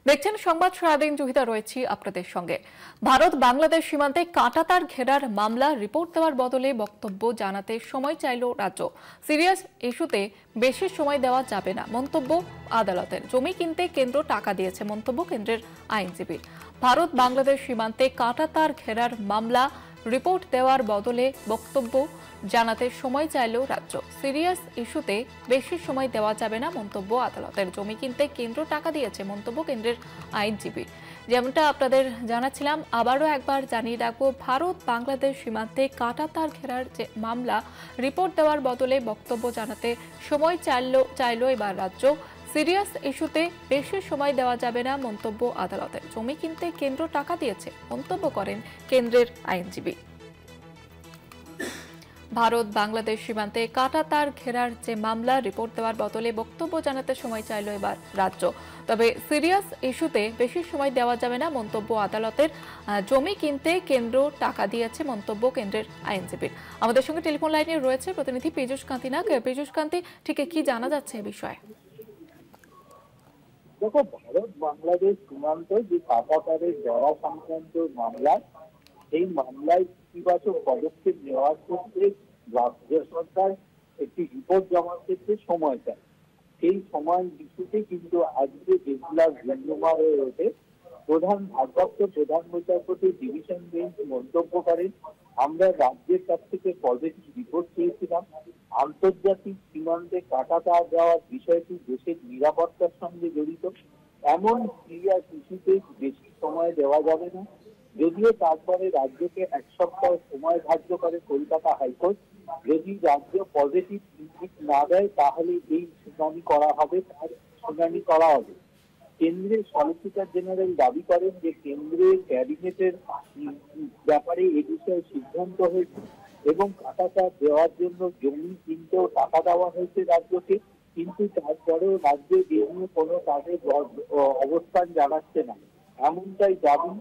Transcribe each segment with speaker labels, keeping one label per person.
Speaker 1: দেখছেন সংবাদ সারাদিন। জহিতা রয়েছি আপনাদের সঙ্গে। ভারত বাংলাদেশ সীমান্তে কাঁটাতার ঘেরার মামলা রিপোর্ট দেওয়ার বদলে বক্তব্য জানাতে সময় চাইল রাজ্য। সিরিয়াস ইস্যুতে বেশি সময় দেওয়া যাবে না মন্তব্য আদালতের। জমি কিনতে কেন্দ্র টাকা দিয়েছে মন্তব্য কেন্দ্রের আইনজীবীর। ভারত বাংলাদেশ সীমান্তে কাঁটাতার ঘেরার মামলা রিপোর্ট দেওয়ার বদলে বক্তব্য জানাতে সময় চাইল রাজ্য। সিরিয়াস ইস্যুতে বেশি সময় দেওয়া যাবে না মন্তব্য আদালতের। জমি কিনতে কেন্দ্র টাকা দিয়েছে মন্তব্য কেন্দ্রের আইনজীবী। যেমনটা আপনাদের জানাচ্ছিলাম, আবারও একবার জানিয়ে রাখবো, ভারত বাংলাদেশ সীমান্তে কাঁটাতার ঘেরার যে মামলা রিপোর্ট দেওয়ার বদলে বক্তব্য জানাতে সময় চাইল এবার রাজ্য। সিরিয়াস ইস্যুতে বেশি সময় দেওয়া যাবে না মন্তব্য আদালতের। জমি কিনতে কেন্দ্র টাকা দিয়েছে মন্তব্য করেন কেন্দ্রের আইনজীবী। ভারত বাংলাদেশ সীমান্তে কাঁটাতার ঘেরার যে মামলা রিপোর্ট দেওয়ার বদলে বক্তব্য জানাতে সময় চাইল এবার রাজ্য। তবে সিরিয়াস ইস্যুতে বেশি সময় দেওয়া যাবে না মন্তব্য আদালতের। জমি কিনতে কেন্দ্র টাকা দিয়েছে মন্তব্য কেন্দ্রের আইনজীবীর। আমাদের সঙ্গে টেলিফোন লাইনে রয়েছে প্রতিনিধি পীযূষ কান্তি নাগ। পীযূষ কান্তি, ঠিক কি জানা যাচ্ছে এই বিষয়ে?
Speaker 2: দেখো, ভারত বাংলাদেশ সীমান্তে যে কাঁটাতারের জড়া সংক্রান্ত মামলা, সেই মামলায় ইতিবাচক পদক্ষেপ নেওয়ার ক্ষেত্রে রাজ্য সরকার একটি রিপোর্ট জমা করতে সময় চায়। সেই সময় ইস্যুতে কিন্তু আজকে যেগুলা ভিন্নমা হয়ে ওঠে, ভারপ্রাপ্ত প্রধান বিচারপতি ডিভিশন বেঞ্চ মন্তব্য করেন, আমরা রাজ্যের কাছ থেকে পজিটিভ রিপোর্ট চেয়েছিলাম। আন্তর্জাতিক সীমান্তে কাঁটাতার দেওয়ার বিষয়টি দেশের নিরাপত্তার সঙ্গে জড়িত। এমন সিরিয়াস ইস্যুতে বেশি সময় দেওয়া যাবে না। যদিও তারপরে রাজ্যকে এক সপ্তাহ সময় ধার্য করে কলকাতা হাইকোর্ট। যদি রাজ্য পজিটিভ ইঙ্গিত না দেয় তাহলে এই শুনানি করা হবে। কেন্দ্রের সলিসিটর জেনারেল দাবি করেন যে কেন্দ্রের ক্যাবিনেটের ব্যাপারে এ বিষয়ে সিদ্ধান্ত হয়েছে এবং কাঁটাতার দেওয়ার জন্য জমি কিনতেও টাকা দেওয়া হয়েছে রাজ্যকে। কিন্তু তারপরেও রাজ্য এ নিয়ে কোনো তাদের অবস্থান জানাচ্ছে না, এমনটাই দাবি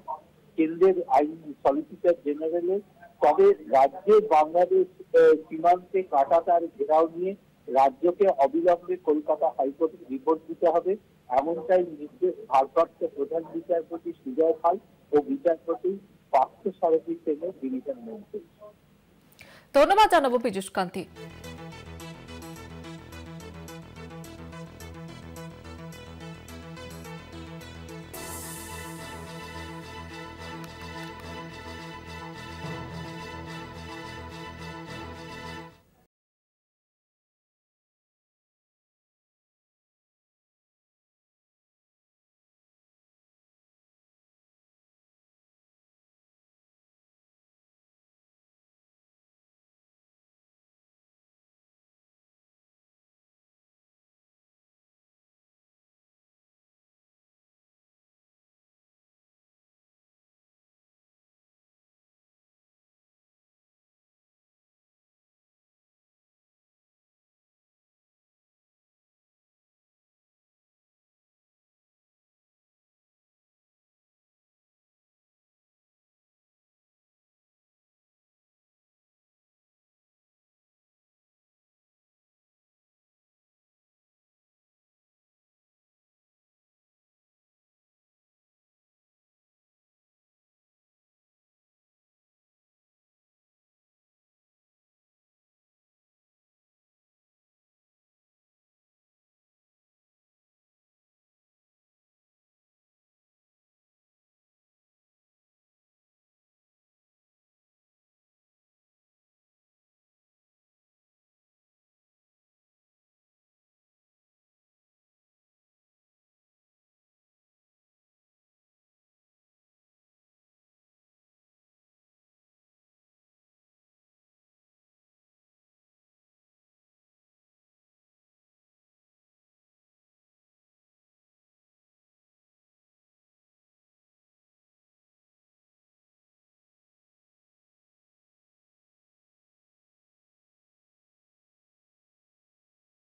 Speaker 2: কেন্দ্রের আইন সলিসিটর জেনারেলের। তবে রাজ্যের বাংলাদেশ সীমান্তে কাঁটাতার ঘেরাও নিয়ে রাজ্যকে অবিলম্বে কলকাতা হাইকোর্টে রিপোর্ট দিতে হবে, এমনটাই নির্দেশ ভারপ্রাপ্ত প্রধান বিচারপতি সুজয় খাল ও বিচারপতি পার্থ সারথী সেনের ডিভিশন বেঞ্চে।
Speaker 1: ধন্যবাদ জানাবো পীযূষ কান্তি।